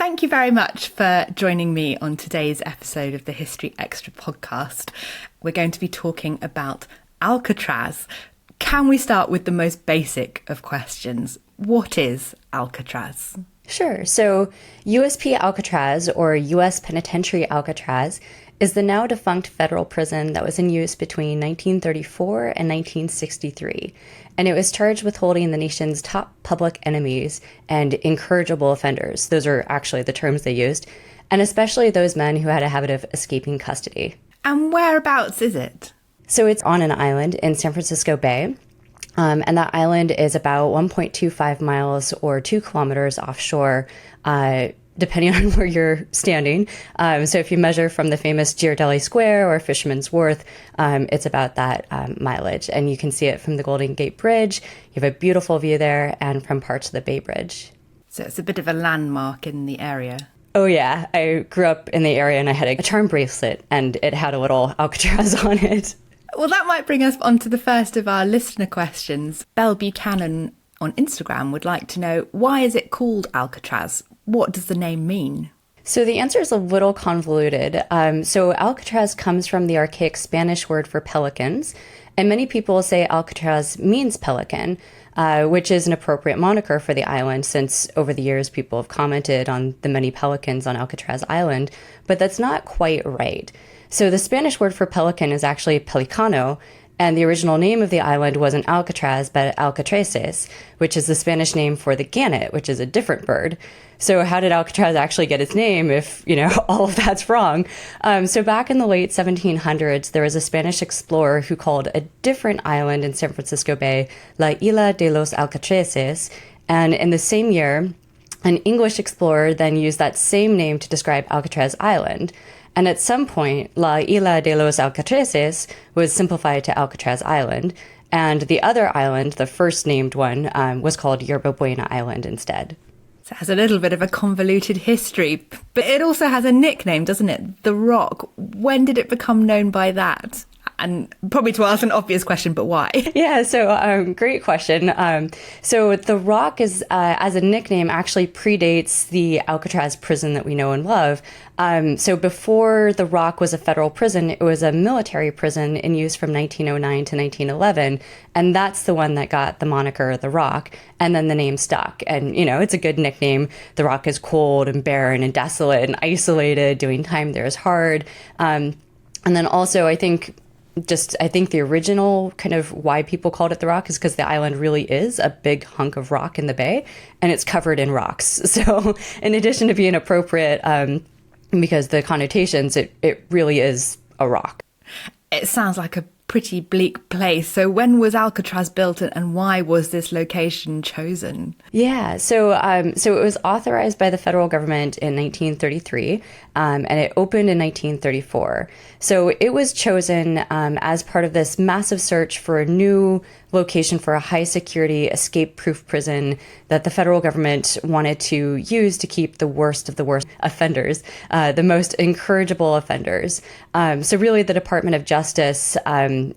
Thank you very much for joining me on today's episode of the History Extra podcast. We're going to be talking about Alcatraz. Can we start with the most basic of questions? What is Alcatraz? Sure. So USP Alcatraz, or U.S. Penitentiary Alcatraz, is the now defunct federal prison that was in use between 1934 and 1963. And it was charged with holding the nation's top public enemies and incorrigible offenders. Those are actually the terms they used, and especially those men who had a habit of escaping custody. And whereabouts is it? So it's on an island in San Francisco Bay. And that island is about 1.25 miles or 2 kilometers offshore, depending on where you're standing. So if you measure from the famous Ghirardelli Square or Fisherman's Wharf, it's about that mileage. And you can see it from the Golden Gate Bridge. You have a beautiful view there, and from parts of the Bay Bridge. So it's a bit of a landmark in the area. Oh, yeah. I grew up in the area and I had a charm bracelet, and it had a little Alcatraz on it. Well, that might bring us on to the first of our listener questions. Belle Buchanan on Instagram would like to know, why is it called Alcatraz? What does the name mean? So the answer is a little convoluted. So Alcatraz comes from the archaic Spanish word for pelicans, and many people say Alcatraz means pelican, which is an appropriate moniker for the island, since over the years people have commented on the many pelicans on Alcatraz Island, but that's not quite right. So the Spanish word for pelican is actually pelicano, and the original name of the island wasn't Alcatraz, but Alcatraces, which is the Spanish name for the gannet, which is a different bird. So how did Alcatraz actually get its name if, all of that's wrong? So back in the late 1700s, there was a Spanish explorer who called a different island in San Francisco Bay La Isla de los Alcatraces. And in the same year, an English explorer then used that same name to describe Alcatraz Island. And at some point, La Isla de los Alcatraces was simplified to Alcatraz Island, and the other island, the first named one, was called Yerba Buena Island instead. So it has a little bit of a convoluted history, but it also has a nickname, doesn't it? The Rock. When did it become known by that? And probably to ask an obvious question, but why? Yeah, so great question. So the Rock is, as a nickname, actually predates the Alcatraz prison that we know and love. So before the Rock was a federal prison, it was a military prison in use from 1909 to 1911. And that's the one that got the moniker The Rock. And then the name stuck. And, it's a good nickname. The Rock is cold and barren and desolate and isolated. Doing time there is hard. And then also, I think the original kind of why people called it the Rock is because the island really is a big hunk of rock in the bay, and it's covered in rocks. So in addition to being appropriate, because the connotations, it really is a rock. It sounds like a pretty bleak place. So when was Alcatraz built, and why was this location chosen? Yeah, so it was authorized by the federal government in 1933, and it opened in 1934. So it was chosen as part of this massive search for a new location for a high-security, escape-proof prison that the federal government wanted to use to keep the worst of the worst offenders, the most incorrigible offenders. So really, the Department of Justice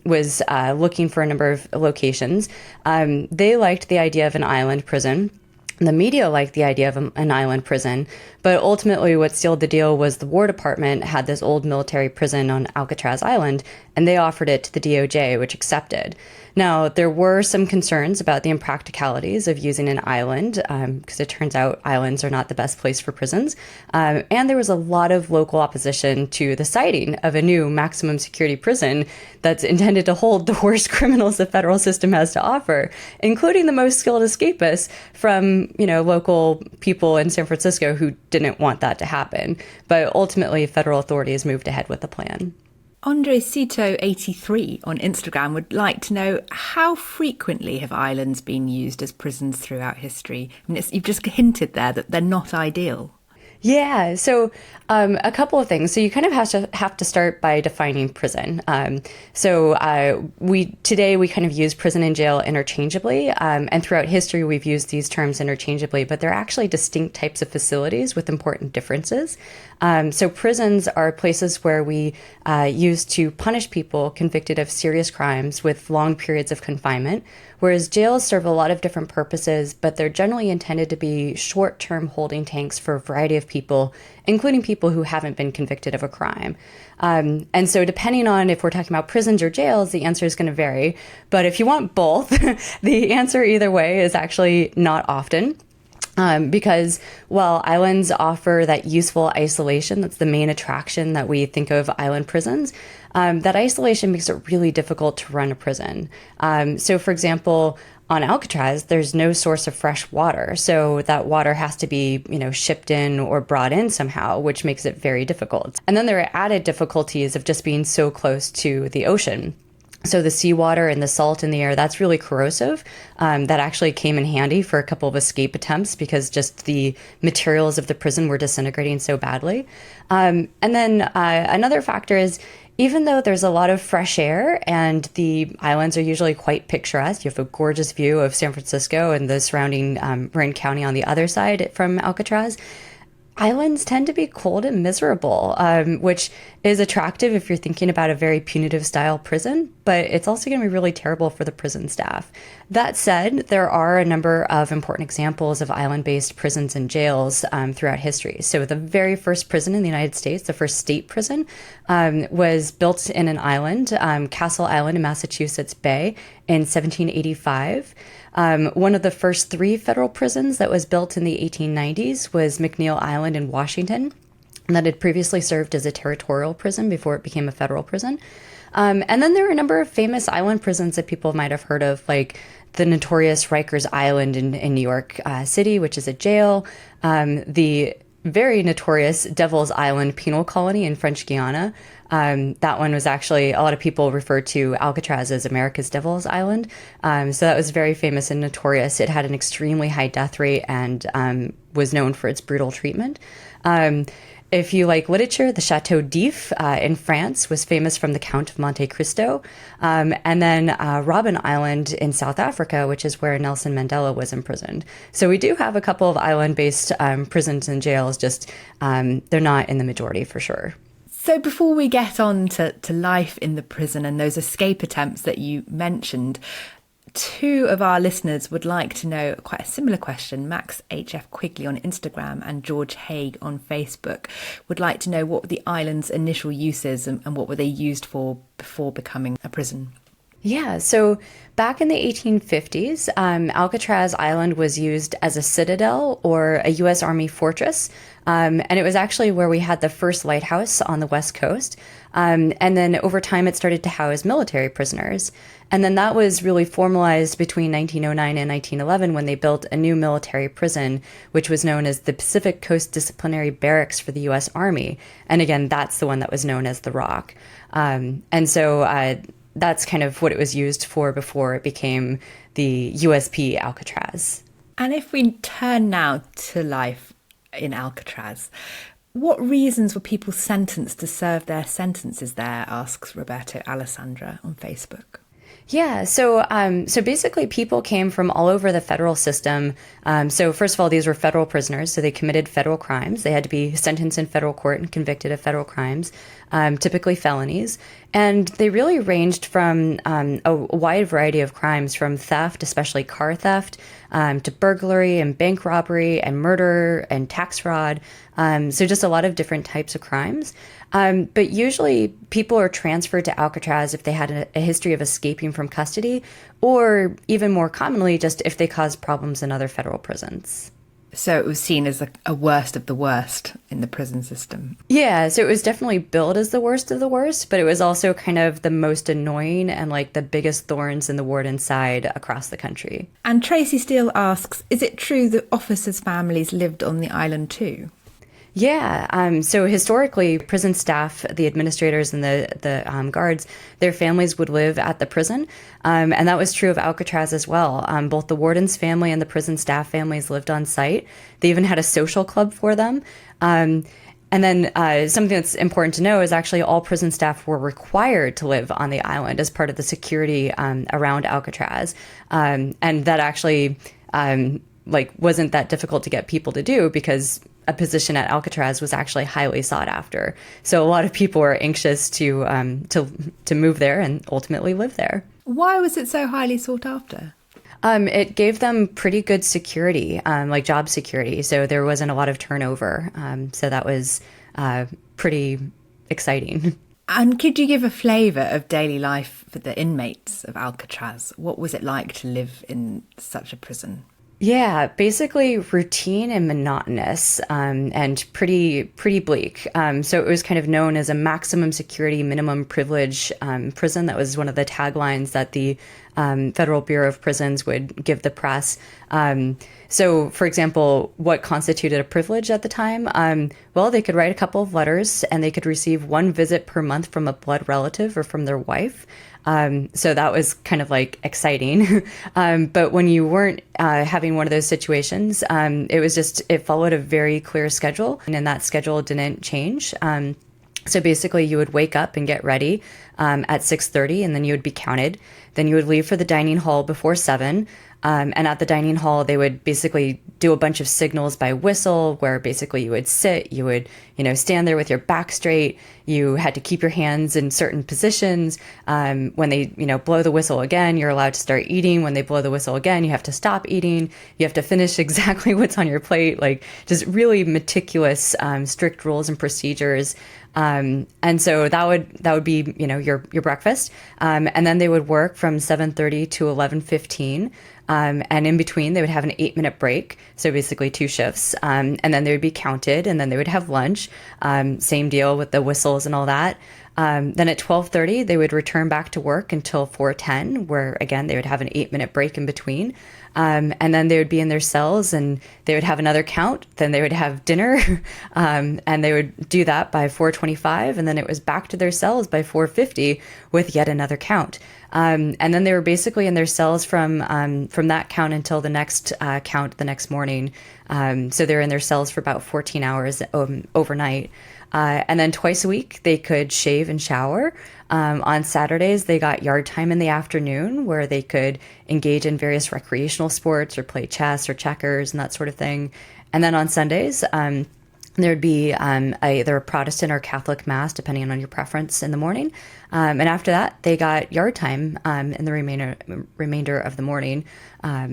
was looking for a number of locations. They liked the idea of an island prison. The media liked the idea of an island prison, but ultimately what sealed the deal was the War Department had this old military prison on Alcatraz Island, and they offered it to the DOJ, which accepted. Now, there were some concerns about the impracticalities of using an island, because it turns out islands are not the best place for prisons. And there was a lot of local opposition to the siting of a new maximum security prison that's intended to hold the worst criminals the federal system has to offer, including the most skilled escapists from, local people in San Francisco who didn't want that to happen. But ultimately, federal authorities moved ahead with the plan. Andre Cito 83 on Instagram would like to know, how frequently have islands been used as prisons throughout history? You've just hinted there that they're not ideal. Yeah, so a couple of things. So you kind of have to start by defining prison. Today we kind of use prison and jail interchangeably, and throughout history we've used these terms interchangeably, but they're actually distinct types of facilities with important differences. So prisons are places where we use to punish people convicted of serious crimes with long periods of confinement, whereas jails serve a lot of different purposes, but they're generally intended to be short-term holding tanks for a variety of people, including people who haven't been convicted of a crime. And so depending on if we're talking about prisons or jails, the answer is going to vary. But if you want both, the answer either way is actually not often. Because while islands offer that useful isolation, that's the main attraction that we think of island prisons, that isolation makes it really difficult to run a prison. So, for example, on Alcatraz, there's no source of fresh water. So that water has to be, shipped in or brought in somehow, which makes it very difficult. And then there are added difficulties of just being so close to the ocean. So the seawater and the salt in the air, that's really corrosive. That actually came in handy for a couple of escape attempts because just the materials of the prison were disintegrating so badly. And then another factor is, even though there's a lot of fresh air and the islands are usually quite picturesque, you have a gorgeous view of San Francisco and the surrounding Marin County on the other side from Alcatraz, islands tend to be cold and miserable, which is attractive if you're thinking about a very punitive style prison, but it's also going to be really terrible for the prison staff. That said, there are a number of important examples of island-based prisons and jails throughout history. So the very first prison in the United States, the first state prison, was built in an island, Castle Island in Massachusetts Bay in 1785. One of the first 3 federal prisons that was built in the 1890s was McNeil Island in Washington, that had previously served as a territorial prison before it became a federal prison. And then there are a number of famous island prisons that people might have heard of, like the notorious Rikers Island in New York City, which is a jail, the very notorious Devil's Island Penal Colony in French Guiana. That one was actually, a lot of people refer to Alcatraz as America's Devil's Island. So that was very famous and notorious. It had an extremely high death rate and was known for its brutal treatment. If you like literature, the Chateau d'If in France was famous from the Count of Monte Cristo. And then Robben Island in South Africa, which is where Nelson Mandela was imprisoned. So we do have a couple of island-based prisons and jails, just they're not in the majority for sure. So before we get on to life in the prison and those escape attempts that you mentioned, 2 of our listeners would like to know quite a similar question. Max HF Quigley on Instagram and George Haig on Facebook would like to know what were the island's initial uses and what were they used for before becoming a prison. Yeah, so back in the 1850s, Alcatraz Island was used as a citadel or a U.S. Army fortress. And it was actually where we had the first lighthouse on the West Coast. And then over time, it started to house military prisoners. And then that was really formalized between 1909 and 1911 when they built a new military prison, which was known as the Pacific Coast Disciplinary Barracks for the U.S. Army. And again, that's the one that was known as the Rock. And so that's kind of what it was used for before it became the USP Alcatraz. And if we turn now to life in Alcatraz, what reasons were people sentenced to serve their sentences there, asks Roberto Alessandra on Facebook. Yeah, so basically people came from all over the federal system. So first of all, these were federal prisoners, so they committed federal crimes. They had to be sentenced in federal court and convicted of federal crimes, typically felonies. And they really ranged from a wide variety of crimes, from theft, especially car theft, to burglary and bank robbery and murder and tax fraud. So just a lot of different types of crimes. But usually people are transferred to Alcatraz if they had a history of escaping from custody, or even more commonly, just if they caused problems in other federal prisons. So it was seen as a worst of the worst in the prison system. Yeah, so it was definitely billed as the worst of the worst, but it was also kind of the most annoying and like the biggest thorns in the warden's side across the country. And Tracy Steele asks, is it true that officers' families lived on the island too? Yeah. So historically, prison staff, the administrators and the guards, their families would live at the prison. And that was true of Alcatraz as well. Both the warden's family and the prison staff families lived on site. They even had a social club for them. And then something that's important to know is actually all prison staff were required to live on the island as part of the security around Alcatraz. And that actually wasn't that difficult to get people to do because a position at Alcatraz was actually highly sought after. So a lot of people were anxious to move there and ultimately live there. Why was it so highly sought after? It gave them pretty good security, like job security. So there wasn't a lot of turnover. So that was pretty exciting. And could you give a flavour of daily life for the inmates of Alcatraz? What was it like to live in such a prison? Yeah, basically routine and monotonous, and pretty bleak. So it was kind of known as a maximum security, minimum privilege prison. That was one of the taglines that the Federal Bureau of Prisons would give the press. So, for example, what constituted a privilege at the time? Well, they could write a couple of letters and they could receive one visit per month from a blood relative or from their wife. So that was kind of like exciting. But when you weren't having one of those situations, it followed a very clear schedule, and that schedule didn't change. So basically, you would wake up and get ready at 6:30, and then you would be counted. Then you would leave for the dining hall before 7. And at the dining hall, they would basically do a bunch of signals by whistle, where basically you would sit, you would, stand there with your back straight. You had to keep your hands in certain positions. When they, blow the whistle again, you're allowed to start eating. When they blow the whistle again, you have to stop eating. You have to finish exactly what's on your plate. Like just really meticulous, strict rules and procedures. And so that would be, your breakfast. And then they would work from 7:30 to 11:15. And in between, they would have an 8-minute break. So basically 2 shifts. And then they would be counted, and then they would have lunch. Same deal with the whistles and all that. Then at 12:30, they would return back to work until 4:10, where again, they would have an 8-minute break in between. And then they would be in their cells and they would have another count. Then they would have dinner, and they would do that by 4:25. And then it was back to their cells by 4:50 with yet another count. And then they were basically in their cells from that count until the next count the next morning. So they were in their cells for about 14 hours overnight. And then twice a week, they could shave and shower. On Saturdays, they got yard time in the afternoon where they could engage in various recreational sports or play chess or checkers and that sort of thing. And then on Sundays, there'd be either a Protestant or Catholic mass, depending on your preference, in the morning. And after that, they got yard time in the remainder of the morning.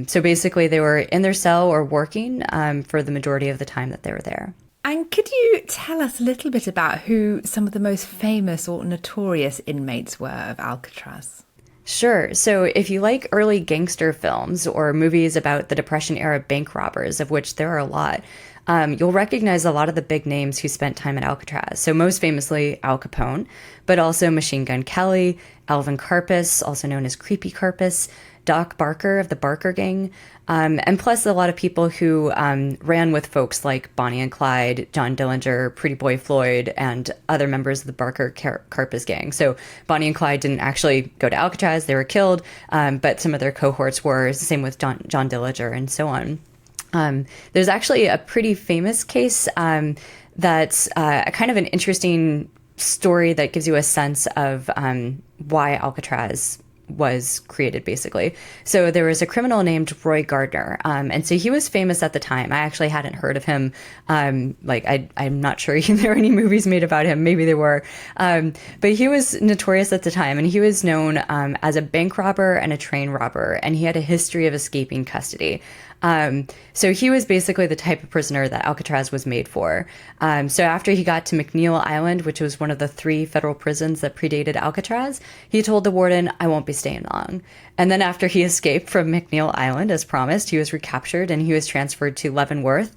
So basically, they were in their cell or working for the majority of the time that they were there. And could you tell us a little bit about who some of the most famous or notorious inmates were of Alcatraz? Sure. So if you like early gangster films or movies about the Depression era bank robbers, of which there are a lot, you'll recognize a lot of the big names who spent time at Alcatraz. So most famously, Al Capone, but also Machine Gun Kelly, Alvin Karpis, also known as Creepy Karpis, Doc Barker of the Barker Gang, and plus a lot of people who ran with folks like Bonnie and Clyde, John Dillinger, Pretty Boy Floyd, and other members of the Barker Karpis gang. So Bonnie and Clyde didn't actually go to Alcatraz, they were killed, but some of their cohorts were, same with John Dillinger and so on. There's actually a pretty famous case that's a kind of an interesting story that gives you a sense of why Alcatraz was created, basically. So there was a criminal named Roy Gardner, and so he was famous at the time. I actually hadn't heard of him. I'm not sure there were any movies made about him. Maybe there were, but he was notorious at the time, and he was known as a bank robber and a train robber, and he had a history of escaping custody. So he was basically the type of prisoner that Alcatraz was made for. So after he got to McNeil Island, which was one of the 3 federal prisons that predated Alcatraz, he told the warden, "I won't be staying long." And then after he escaped from McNeil Island, as promised, he was recaptured and he was transferred to Leavenworth,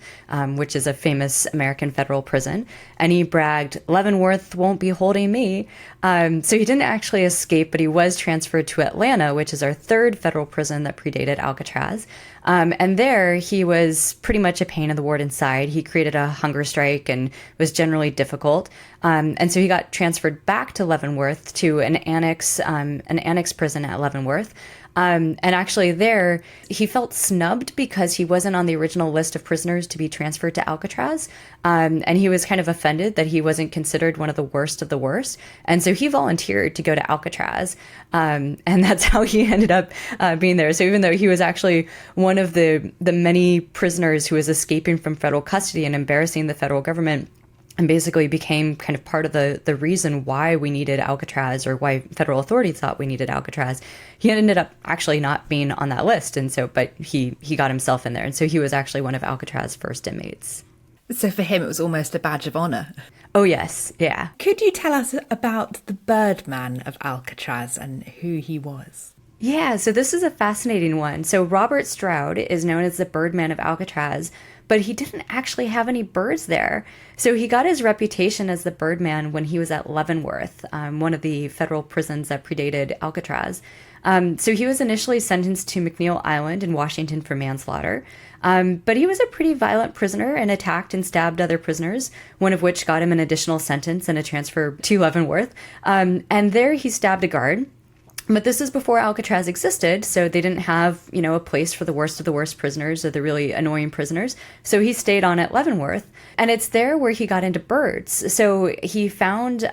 which is a famous American federal prison. And he bragged, "Leavenworth won't be holding me." So he didn't actually escape, but he was transferred to Atlanta, which is our 3rd federal prison that predated Alcatraz. And there he was pretty much a pain in the warden's side. He created a hunger strike and was generally difficult. And so he got transferred back to Leavenworth to an annex prison at Leavenworth. And actually there, he felt snubbed because he wasn't on the original list of prisoners to be transferred to Alcatraz. And he was kind of offended that he wasn't considered one of the worst of the worst. And so he volunteered to go to Alcatraz. And that's how he ended up being there. So even though he was actually one of the many prisoners who was escaping from federal custody and embarrassing the federal government, and basically became kind of part of the reason why we needed Alcatraz, or why federal authorities thought we needed Alcatraz, he ended up actually not being on that list. And so, but he got himself in there. And so he was actually one of Alcatraz's first inmates. So for him, it was almost a badge of honour. Oh, yes. Yeah. Could you tell us about the Birdman of Alcatraz and who he was? Yeah, so this is a fascinating one. So Robert Stroud is known as the Birdman of Alcatraz, but he didn't actually have any birds there. So he got his reputation as the Birdman when he was at Leavenworth, one of the federal prisons that predated Alcatraz. So he was initially sentenced to McNeil Island in Washington for manslaughter. But he was a pretty violent prisoner and attacked and stabbed other prisoners, one of which got him an additional sentence and a transfer to Leavenworth. And there he stabbed a guard. But this is before Alcatraz existed, so they didn't have, a place for the worst of the worst prisoners or the really annoying prisoners. So he stayed on at Leavenworth, and it's there where he got into birds. So he found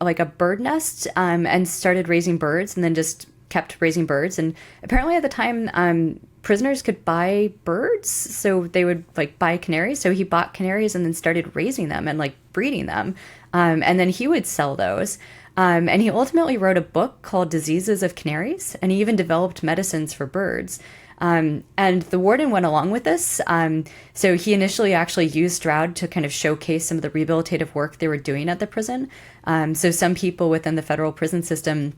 like a bird nest and started raising birds, and then just kept raising birds. And apparently at the time, prisoners could buy birds, so they would buy canaries. So he bought canaries and then started raising them and breeding them, and then he would sell those. And he ultimately wrote a book called Diseases of Canaries, and he even developed medicines for birds. And the warden went along with this. So he initially actually used Stroud to kind of showcase some of the rehabilitative work they were doing at the prison. So some people within the federal prison system,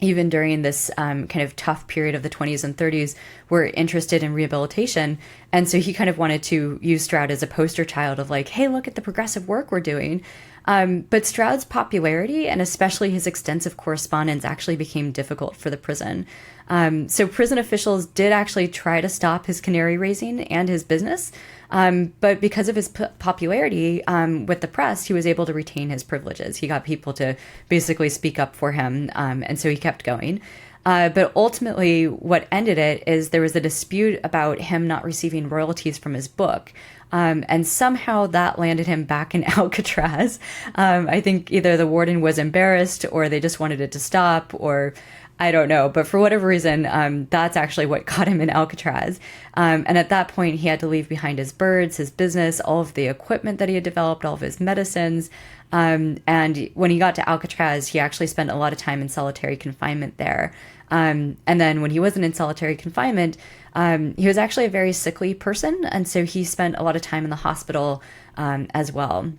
even during this kind of tough period of the 20s and 30s, were interested in rehabilitation. And so he kind of wanted to use Stroud as a poster child of hey, look at the progressive work we're doing. But Stroud's popularity, and especially his extensive correspondence, actually became difficult for the prison. So prison officials did actually try to stop his canary raising and his business. But because of his popularity with the press, he was able to retain his privileges. He got people to basically speak up for him. And so he kept going. But ultimately, what ended it is there was a dispute about him not receiving royalties from his book. And somehow that landed him back in Alcatraz. I think either the warden was embarrassed, or they just wanted it to stop, or I don't know. But for whatever reason, that's actually what got him in Alcatraz. And at that point, he had to leave behind his birds, his business, all of the equipment that he had developed, all of his medicines. And when he got to Alcatraz, he actually spent a lot of time in solitary confinement there. And then when he wasn't in solitary confinement, he was actually a very sickly person. And so he spent a lot of time in the hospital as well.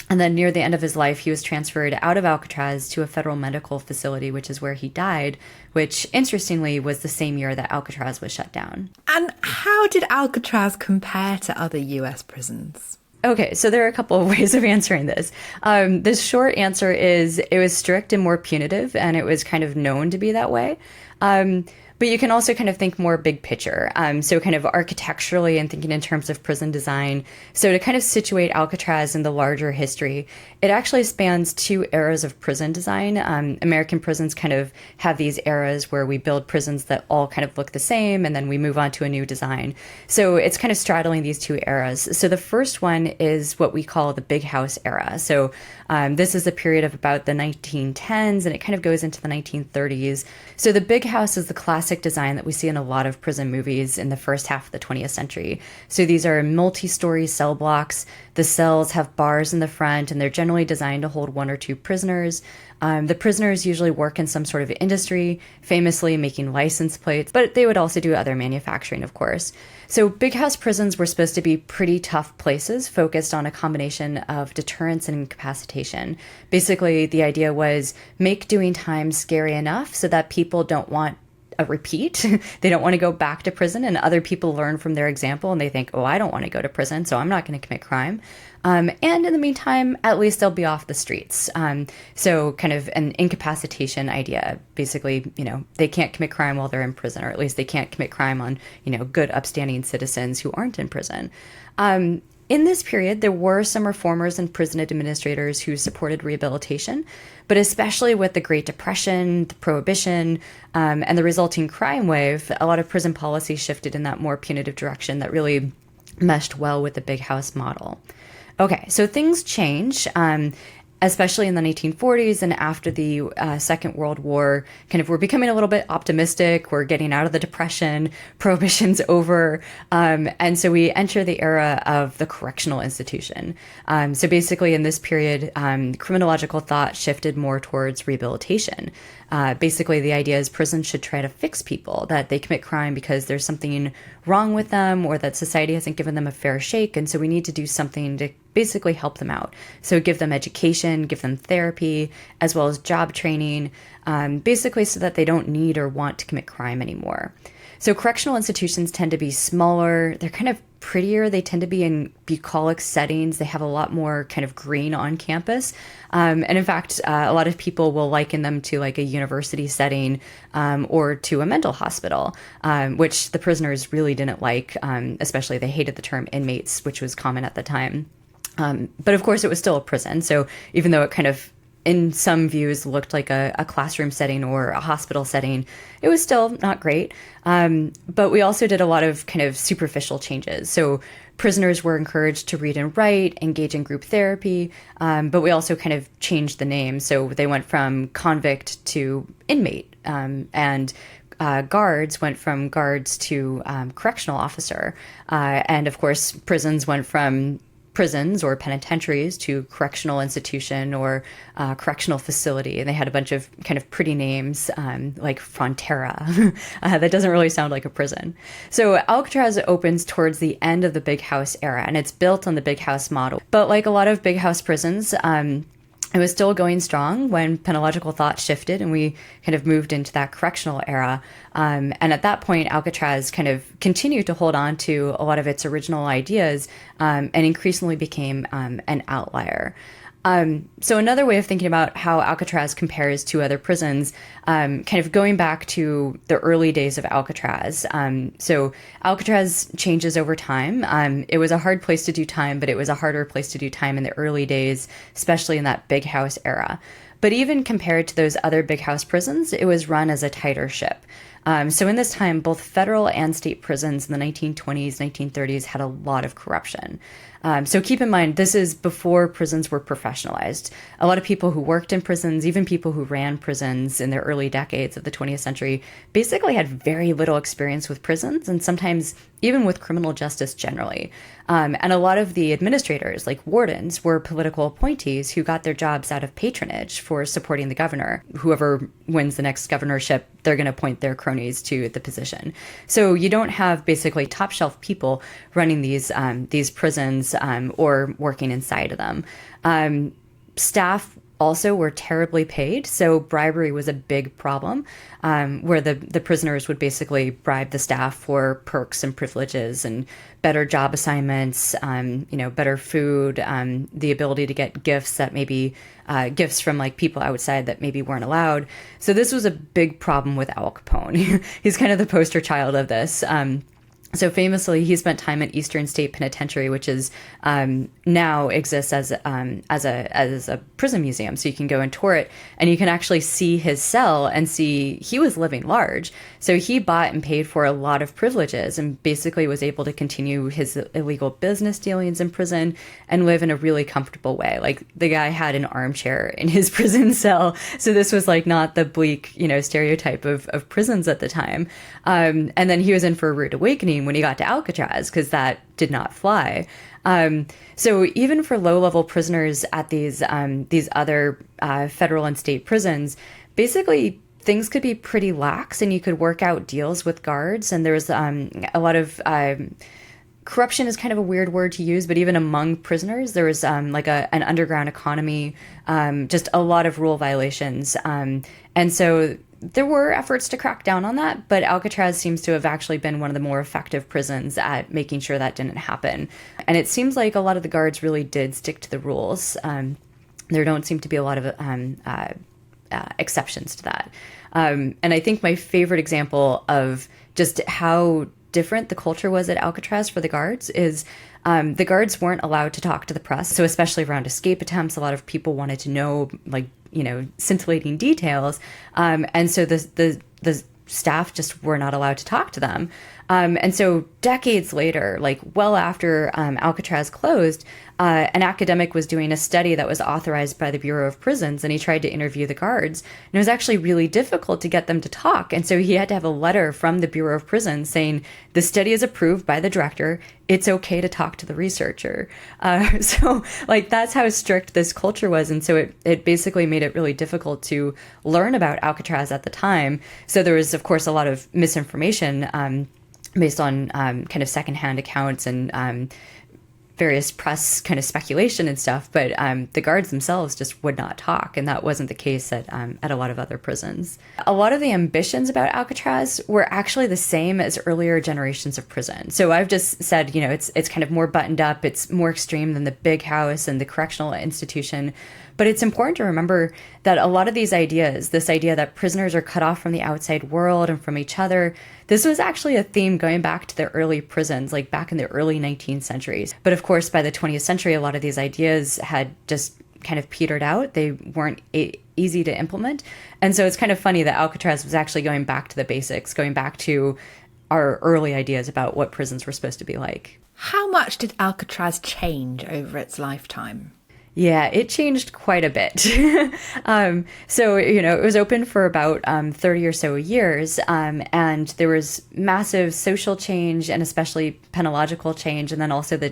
And then near the end of his life, he was transferred out of Alcatraz to a federal medical facility, which is where he died, which interestingly was the same year that Alcatraz was shut down. And how did Alcatraz compare to other US prisons? Okay, so there are a couple of ways of answering this. The short answer is it was strict and more punitive, and it was kind of known to be that way. But you can also kind of think more big picture. So kind of architecturally and thinking in terms of prison design. So to kind of situate Alcatraz in the larger history, it actually spans two eras of prison design. American prisons kind of have these eras where we build prisons that all kind of look the same, and then we move on to a new design. So it's kind of straddling these two eras. So the first one is what we call the Big House era. So this is a period of about the 1910s, and it kind of goes into the 1930s. So the Big House is the classic design that we see in a lot of prison movies in the first half of the 20th century. So these are multi-story cell blocks. The cells have bars in the front, and they're generally designed to hold one or two prisoners. The prisoners usually work in some sort of industry, famously making license plates, but they would also do other manufacturing, of course. So big house prisons were supposed to be pretty tough places focused on a combination of deterrence and incapacitation. Basically, the idea was make doing time scary enough so that people don't want a repeat. They don't want to go back to prison, and other people learn from their example and they think, oh, I don't want to go to prison, so I'm not going to commit crime. And in the meantime, at least they'll be off the streets. So kind of an incapacitation idea. Basically, they can't commit crime while they're in prison, or at least they can't commit crime on, good upstanding citizens who aren't in prison. in this period, there were some reformers and prison administrators who supported rehabilitation, but especially with the Great Depression, the Prohibition, and the resulting crime wave, a lot of prison policy shifted in that more punitive direction that really meshed well with the big house model. Okay, so things change. Especially in the 1940s and after the Second World War, kind of we're becoming a little bit optimistic. We're getting out of the Depression, Prohibition's over. And so we enter the era of the correctional institution. So basically in this period, criminological thought shifted more towards rehabilitation. Basically, the idea is prisons should try to fix people, that they commit crime because there's something wrong with them or that society hasn't given them a fair shake. And so we need to do something to basically help them out. So give them education, give them therapy, as well as job training, basically so that they don't need or want to commit crime anymore. So correctional institutions tend to be smaller. They're kind of prettier. They tend to be in bucolic settings. They have a lot more kind of green on campus. And in fact, a lot of people will liken them to like a university setting or to a mental hospital, which the prisoners really didn't like, especially they hated the term inmates, which was common at the time. But of course, it was still a prison. So even though it kind of in some views looked like a classroom setting or a hospital setting, it was still not great. But we also did a lot of kind of superficial changes. So prisoners were encouraged to read and write, engage in group therapy, but we also kind of changed the name. So they went from convict to inmate, and guards went from guards to correctional officer. And of course, prisons went from prisons or penitentiaries to correctional institution or correctional facility. And they had a bunch of kind of pretty names like Frontera. That doesn't really sound like a prison. So Alcatraz opens towards the end of the Big House era, and it's built on the Big House model. But like a lot of Big House prisons, it was still going strong when penological thought shifted and we kind of moved into that correctional era. And at that point, Alcatraz kind of continued to hold on to a lot of its original ideas and increasingly became an outlier. So another way of thinking about how Alcatraz compares to other prisons, kind of going back to the early days of Alcatraz. So Alcatraz changes over time. It was a hard place to do time, but it was a harder place to do time in the early days, especially in that Big House era. But even compared to those other Big House prisons, it was run as a tighter ship. So in this time, both federal and state prisons in the 1920s, 1930s had a lot of corruption. So keep in mind, this is before prisons were professionalized. A lot of people who worked in prisons, even people who ran prisons in the early decades of the 20th century, basically had very little experience with prisons and sometimes even with criminal justice generally. And a lot of the administrators, like wardens, were political appointees who got their jobs out of patronage for supporting the governor. Whoever wins the next governorship, they're going to appoint their cronies to the position. So you don't have basically top shelf people running these prisons or working inside of them. Staff also were terribly paid, so bribery was a big problem, where the prisoners would basically bribe the staff for perks and privileges and better job assignments, better food, the ability to get gifts that maybe gifts from like people outside that maybe weren't allowed. So this was a big problem with Al Capone. He's kind of the poster child of this. So famously, he spent time at Eastern State Penitentiary, which is now exists as a prison museum. So you can go and tour it, and you can actually see his cell and see he was living large. So he bought and paid for a lot of privileges, and basically was able to continue his illegal business dealings in prison and live in a really comfortable way. Like the guy had an armchair in his prison cell, so this was like not the bleak, stereotype of prisons at the time. And then he was in for a rude awakening when he got to Alcatraz, because that did not fly. So even for low-level prisoners at these other federal and state prisons, basically things could be pretty lax, and you could work out deals with guards. And there was a lot of corruption is kind of a weird word to use, but even among prisoners, there was like an underground economy, just a lot of rule violations, and so there were efforts to crack down on that, but Alcatraz seems to have actually been one of the more effective prisons at making sure that didn't happen. And it seems like a lot of the guards really did stick to the rules. There don't seem to be a lot of exceptions to that. And I think my favorite example of just how different the culture was at Alcatraz for the guards is the guards weren't allowed to talk to the press. So especially around escape attempts, a lot of people wanted to know, like, scintillating details. And so the staff just were not allowed to talk to them. And so decades later, like well after Alcatraz closed, an academic was doing a study that was authorized by the Bureau of Prisons, and he tried to interview the guards. And it was actually really difficult to get them to talk. And so he had to have a letter from the Bureau of Prisons saying, the study is approved by the director. It's okay to talk to the researcher. So like that's how strict this culture was. And so it basically made it really difficult to learn about Alcatraz at the time. So there was, of course, a lot of misinformation based on kind of secondhand accounts and various press kind of speculation and stuff, but the guards themselves just would not talk, and that wasn't the case at a lot of other prisons. A lot of the ambitions about Alcatraz were actually the same as earlier generations of prison. So I've just said, it's kind of more buttoned up, it's more extreme than the big house and the correctional institution. But it's important to remember that a lot of these ideas, this idea that prisoners are cut off from the outside world and from each other, this was actually a theme going back to the early prisons, like back in the early 19th centuries. But of course, by the 20th century, a lot of these ideas had just kind of petered out. They weren't easy to implement. And so it's kind of funny that Alcatraz was actually going back to the basics, going back to our early ideas about what prisons were supposed to be like. How much did Alcatraz change over its lifetime? Yeah, it changed quite a bit. So, it was open for about 30 or so years, and there was massive social change and especially penological change, and then also the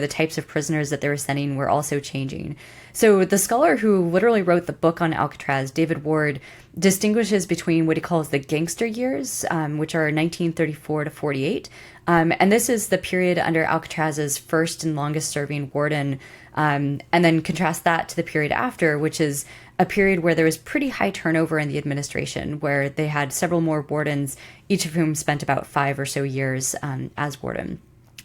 types of prisoners that they were sending were also changing. So the scholar who literally wrote the book on Alcatraz, David Ward, distinguishes between what he calls the gangster years, which are 1934 to 48. And this is the period under Alcatraz's first and longest serving warden. And then contrast that to the period after, which is a period where there was pretty high turnover in the administration, where they had several more wardens, each of whom spent about 5 or so years as warden.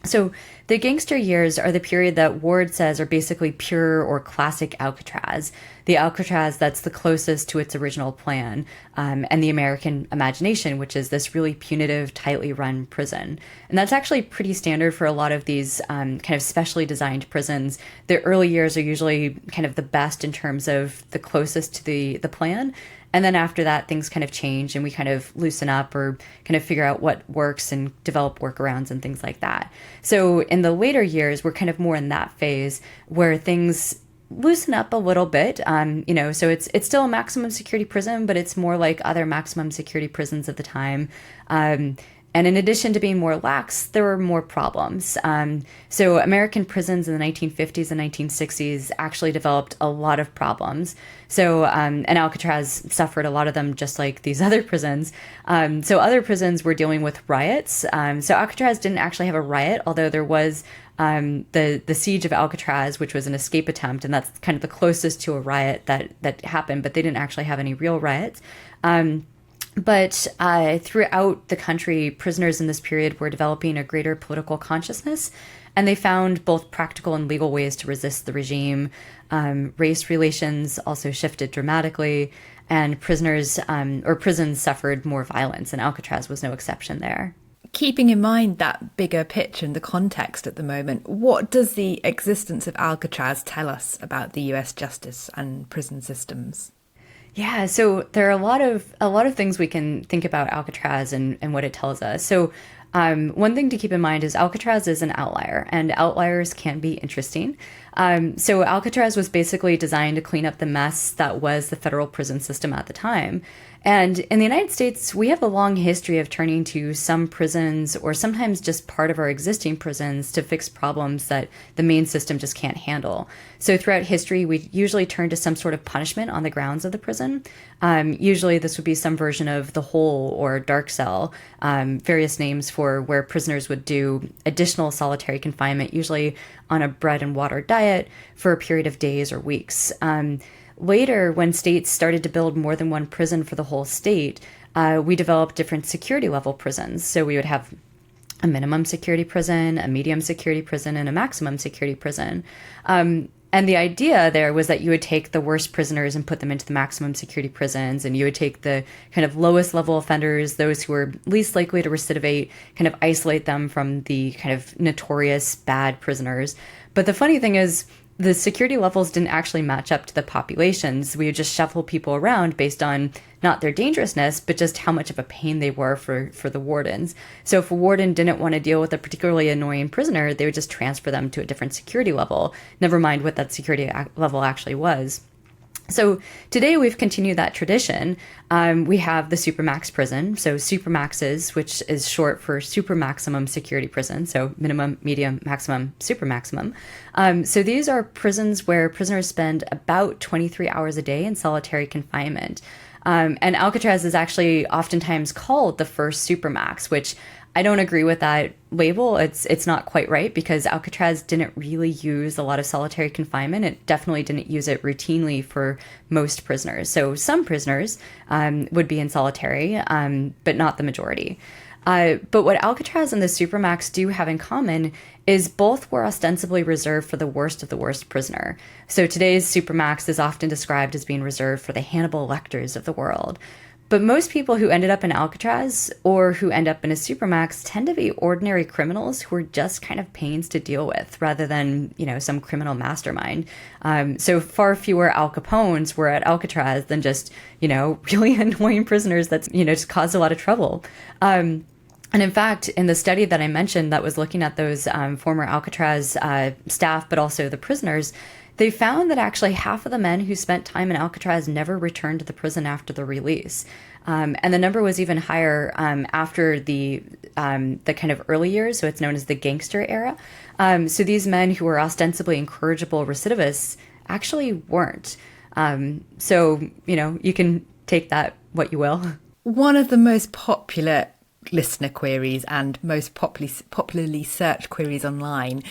So the gangster years are the period that Ward says are basically pure or classic Alcatraz, the Alcatraz that's the closest to its original plan, and the American imagination, which is this really punitive, tightly run prison. And that's actually pretty standard for a lot of these kind of specially designed prisons. The early years are usually kind of the best in terms of the closest to the plan. And then after that, things kind of change and we kind of loosen up or kind of figure out what works and develop workarounds and things like that. So in the later years, we're kind of more in that phase where things loosen up a little bit. So it's still a maximum security prison, but it's more like other maximum security prisons at the time. And in addition to being more lax, there were more problems. So American prisons in the 1950s and 1960s actually developed a lot of problems. So, and Alcatraz suffered a lot of them just like these other prisons. So other prisons were dealing with riots. So Alcatraz didn't actually have a riot, although there was the siege of Alcatraz, which was an escape attempt, and that's kind of the closest to a riot that happened, but they didn't actually have any real riots. But throughout the country, prisoners in this period were developing a greater political consciousness, and they found both practical and legal ways to resist the regime. Race relations also shifted dramatically, and prisons suffered more violence, and Alcatraz was no exception there. Keeping in mind that bigger picture and the context at the moment, what does the existence of Alcatraz tell us about the US justice and prison systems? Yeah, so there are a lot of things we can think about Alcatraz and what it tells us. So one thing to keep in mind is Alcatraz is an outlier, and outliers can be interesting. So Alcatraz was basically designed to clean up the mess that was the federal prison system at the time. And in the United States, we have a long history of turning to some prisons or sometimes just part of our existing prisons to fix problems that the main system just can't handle. So throughout history, we usually turn to some sort of punishment on the grounds of the prison. Usually this would be some version of the hole or dark cell, various names for where prisoners would do additional solitary confinement, usually on a bread and water diet for a period of days or weeks. Later, when states started to build more than one prison for the whole state, we developed different security level prisons. So we would have a minimum security prison, a medium security prison, and a maximum security prison. And And the idea there was that you would take the worst prisoners and put them into the maximum security prisons, and you would take the kind of lowest level offenders, those who were least likely to recidivate, kind of isolate them from the kind of notorious bad prisoners. But the funny thing is, the security levels didn't actually match up to the populations. We would just shuffle people around based on not their dangerousness, but just how much of a pain they were for the wardens. So if a warden didn't want to deal with a particularly annoying prisoner, they would just transfer them to a different security level, never mind what that security level actually was. So today we've continued that tradition. We have the Supermax prison, so Supermaxes, which is short for super maximum security prison, so minimum, medium, maximum, super maximum. So these are prisons where prisoners spend about 23 hours a day in solitary confinement. And Alcatraz is actually oftentimes called the first Supermax, which I don't agree with that label. It's not quite right, because Alcatraz didn't really use a lot of solitary confinement. It definitely didn't use it routinely for most prisoners. So some prisoners would be in solitary, but not the majority. But what Alcatraz and the Supermax do have in common is both were ostensibly reserved for the worst prisoner. So today's Supermax is often described as being reserved for the Hannibal Lecters of the world. But most people who ended up in Alcatraz or who end up in a Supermax tend to be ordinary criminals who are just kind of pains to deal with, rather than, some criminal mastermind. So far fewer Al Capones were at Alcatraz than just, really annoying prisoners that, just caused a lot of trouble. And in fact, in the study that I mentioned that was looking at those former Alcatraz staff, but also the prisoners, they found that actually half of the men who spent time in Alcatraz never returned to the prison after the release. And the number was even higher after the kind of early years, so it's known as the gangster era. So these men who were ostensibly incorrigible recidivists actually weren't. So, you can take that what you will. One of the most popular listener queries and most popularly searched queries online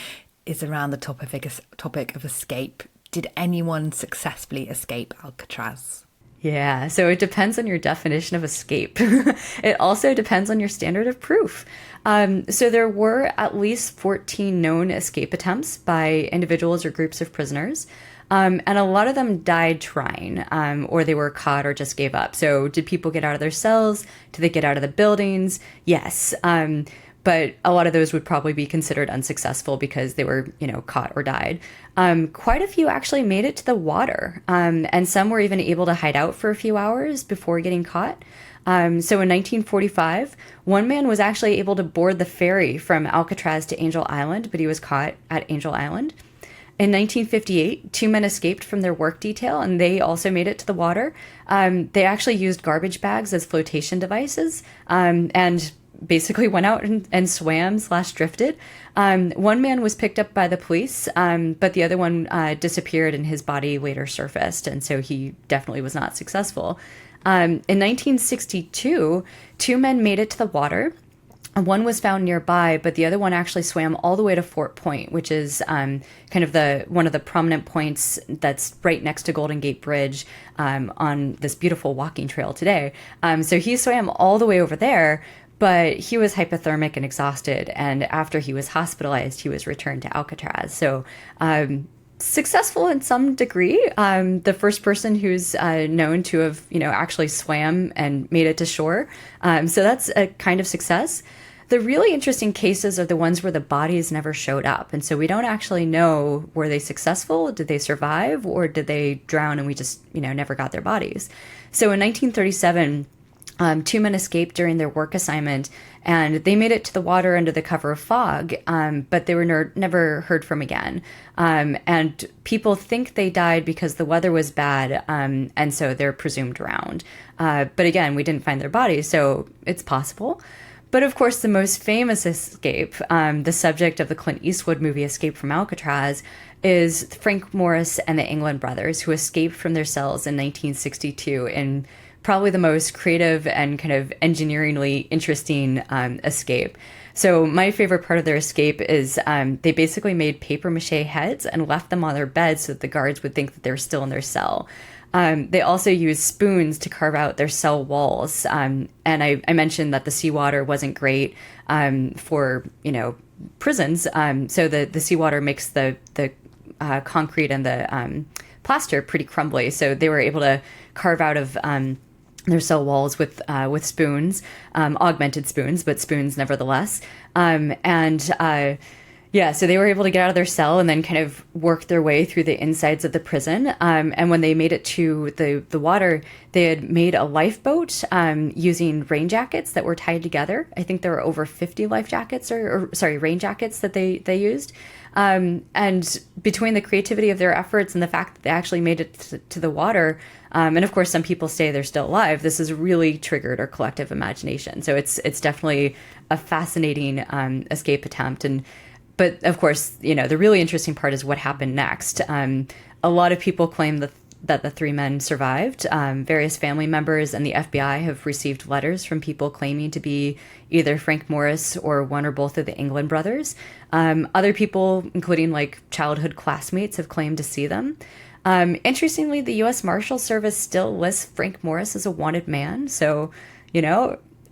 is around the topic of escape. Did anyone successfully escape Alcatraz? Yeah, so it depends on your definition of escape. It also depends on your standard of proof. So there were at least 14 known escape attempts by individuals or groups of prisoners. And a lot of them died trying, or they were caught or just gave up. So did people get out of their cells? Did they get out of the buildings? Yes. But a lot of those would probably be considered unsuccessful because they were, caught or died. Quite a few actually made it to the water, and some were even able to hide out for a few hours before getting caught. So in 1945, one man was actually able to board the ferry from Alcatraz to Angel Island, but he was caught at Angel Island. In 1958, two men escaped from their work detail, and they also made it to the water. They actually used garbage bags as flotation devices, and basically went out and swam/drifted. One man was picked up by the police, but the other one disappeared and his body later surfaced, and so he definitely was not successful. In 1962, two men made it to the water. One was found nearby, but the other one actually swam all the way to Fort Point, which is kind of one of the prominent points that's right next to Golden Gate Bridge on this beautiful walking trail today. So he swam all the way over there, but he was hypothermic and exhausted, and after he was hospitalized, he was returned to Alcatraz. So successful in some degree. The first person who's known to have, actually swam and made it to shore. So that's a kind of success. The really interesting cases are the ones where the bodies never showed up. And so we don't actually know, were they successful? Did they survive? Or did they drown and we just, never got their bodies? So in 1937, two men escaped during their work assignment, and they made it to the water under the cover of fog, but they were never heard from again. And people think they died because the weather was bad, and so they're presumed drowned. But again, we didn't find their bodies, so it's possible. But of course, the most famous escape, the subject of the Clint Eastwood movie Escape from Alcatraz, is Frank Morris and the England brothers, who escaped from their cells in 1962 in probably the most creative and kind of engineeringly interesting escape. So my favorite part of their escape is they basically made paper mache heads and left them on their beds so that the guards would think that they were still in their cell. They also used spoons to carve out their cell walls. And I mentioned that the seawater wasn't great for, prisons. So the seawater makes the concrete and the plaster pretty crumbly. So they were able to carve out of their cell walls with spoons, augmented spoons, but spoons nevertheless. So they were able to get out of their cell and then kind of work their way through the insides of the prison. And when they made it to the water, they had made a lifeboat using rain jackets that were tied together. I think there were over 50 life jackets rain jackets that they used. And between the creativity of their efforts and the fact that they actually made it to the water, and of course, some people say they're still alive, this has really triggered our collective imagination. So it's definitely a fascinating escape attempt. But of course, the really interesting part is what happened next. A lot of people claim that the three men survived. Various family members and the FBI have received letters from people claiming to be either Frank Morris or one or both of the England brothers. Other people, including like childhood classmates, have claimed to see them. Interestingly, the U.S. Marshal Service still lists Frank Morris as a wanted man. So,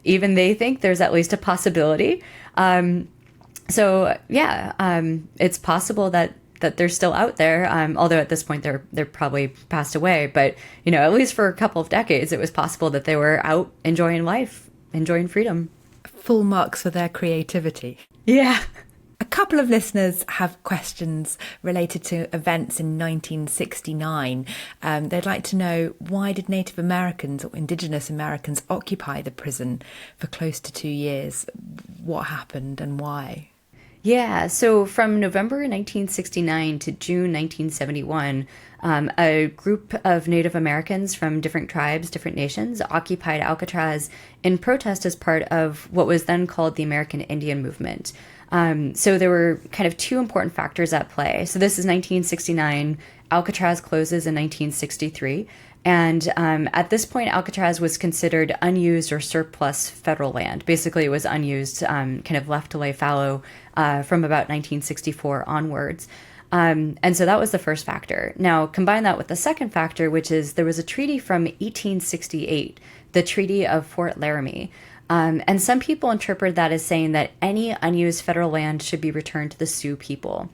even they think there's at least a possibility. It's possible that they're still out there, although at this point they're probably passed away. But, at least for a couple of decades, it was possible that they were out enjoying life, enjoying freedom. Full marks for their creativity. Yeah. A couple of listeners have questions related to events in 1969. They'd like to know, why did Native Americans or Indigenous Americans occupy the prison for close to 2 years? What happened and why? Yeah, so from November 1969 to June 1971, a group of Native Americans from different tribes, different nations, occupied Alcatraz in protest as part of what was then called the American Indian Movement. So there were kind of two important factors at play. So this is 1969. Alcatraz closes in 1963. And at this point, Alcatraz was considered unused or surplus federal land. Basically, it was unused, kind of left to lay fallow from about 1964 onwards. And so that was the first factor. Now, combine that with the second factor, which is there was a treaty from 1868, the Treaty of Fort Laramie. And some people interpret that as saying that any unused federal land should be returned to the Sioux people.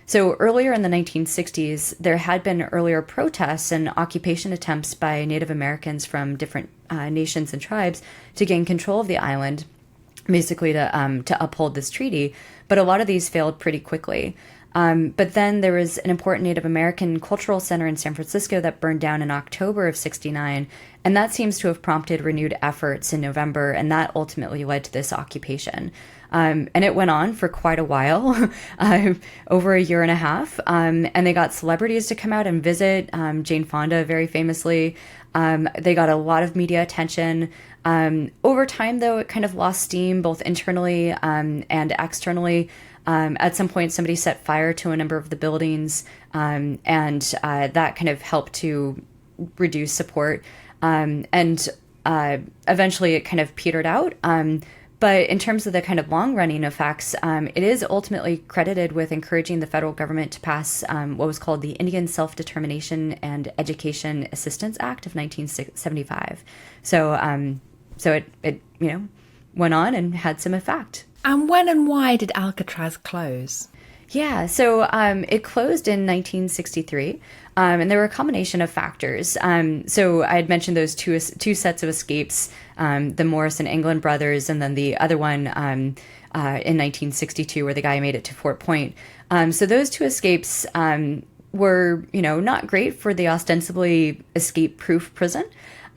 So earlier in the 1960s, there had been earlier protests and occupation attempts by Native Americans from different nations and tribes to gain control of the island, basically to uphold this treaty. But a lot of these failed pretty quickly. But then there was an important Native American cultural center in San Francisco that burned down in October of '69, and that seems to have prompted renewed efforts in November, and that ultimately led to this occupation. And it went on for quite a while, over a year and a half, and they got celebrities to come out and visit, Jane Fonda very famously. They got a lot of media attention. Over time, though, it kind of lost steam, both internally and externally. At some point, somebody set fire to a number of the buildings, and that kind of helped to reduce support. And eventually, it kind of petered out. But in terms of the kind of long-running effects, it is ultimately credited with encouraging the federal government to pass what was called the Indian Self-Determination and Education Assistance Act of 1975. So it went on and had some effect. And when and why did Alcatraz close? Yeah, so it closed in 1963, and there were a combination of factors. So I had mentioned those two sets of escapes, the Morris and England brothers, and then the other one in 1962, where the guy made it to Fort Point. So those two escapes were, not great for the ostensibly escape-proof prison.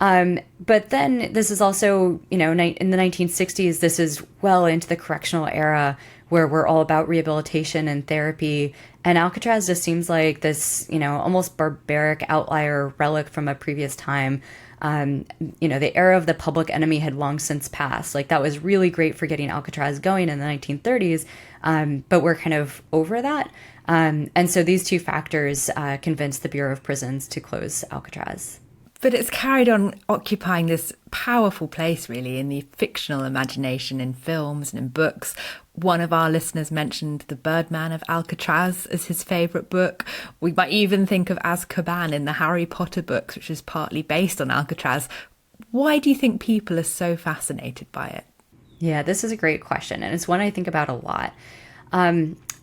But then this is also, in the 1960s, this is well into the correctional era where we're all about rehabilitation and therapy. And Alcatraz just seems like this, almost barbaric outlier relic from a previous time. The era of the public enemy had long since passed. Like, that was really great for getting Alcatraz going in the 1930s. But we're kind of over that. And so these two factors convinced the Bureau of Prisons to close Alcatraz. But it's carried on occupying this powerful place, really, in the fictional imagination, in films and in books. One of our listeners mentioned The Birdman of Alcatraz as his favourite book. We might even think of Azkaban in the Harry Potter books, which is partly based on Alcatraz. Why do you think people are so fascinated by it? Yeah, this is a great question, and it's one I think about a lot.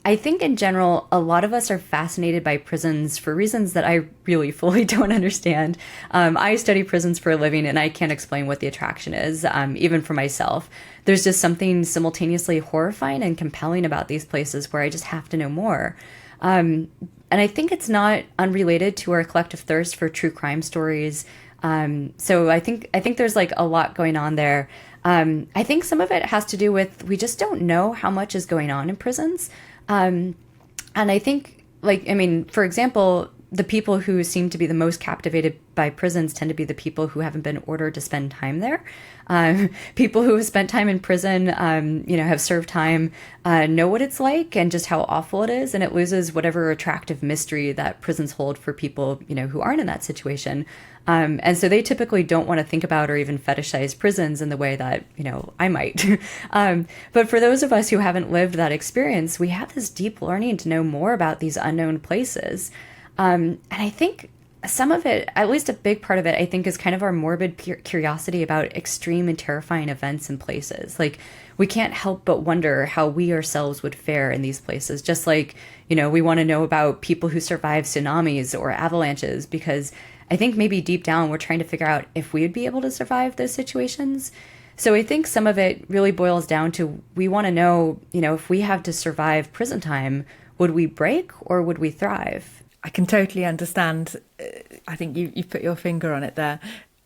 I think in general, a lot of us are fascinated by prisons for reasons that I really fully don't understand. I study prisons for a living and I can't explain what the attraction is, even for myself. There's just something simultaneously horrifying and compelling about these places where I just have to know more. And I think it's not unrelated to our collective thirst for true crime stories. So I think there's like a lot going on there. I think some of it has to do with we just don't know how much is going on in prisons. And I think, for example, the people who seem to be the most captivated by prisons tend to be the people who haven't been ordered to spend time there. People who have spent time in prison, have served time, know what it's like and just how awful it is. And it loses whatever attractive mystery that prisons hold for people, who aren't in that situation. And so they typically don't want to think about or even fetishize prisons in the way that, I might. But for those of us who haven't lived that experience, we have this deep learning to know more about these unknown places. And I think some of it, at least a big part of it, I think is kind of our morbid curiosity about extreme and terrifying events and places. Like, we can't help but wonder how we ourselves would fare in these places. Just like, we want to know about people who survive tsunamis or avalanches, because I think maybe deep down we're trying to figure out if we would be able to survive those situations. So I think some of it really boils down to we want to know, if we have to survive prison time, would we break or would we thrive? I can totally understand. I think you put your finger on it there.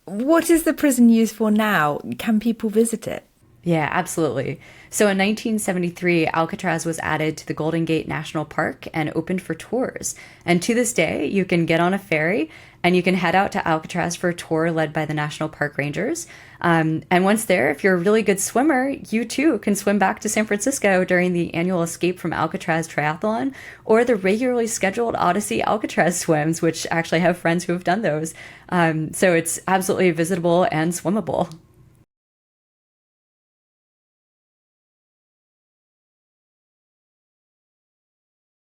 What is the prison used for now? Can people visit it? Yeah, absolutely. So in 1973, Alcatraz was added to the Golden Gate National Park and opened for tours. And to this day, you can get on a ferry and you can head out to Alcatraz for a tour led by the National Park Rangers. And once there, if you're a really good swimmer, you too can swim back to San Francisco during the annual Escape from Alcatraz triathlon or the regularly scheduled Odyssey Alcatraz swims, which actually have friends who have done those. So it's absolutely visitable and swimmable.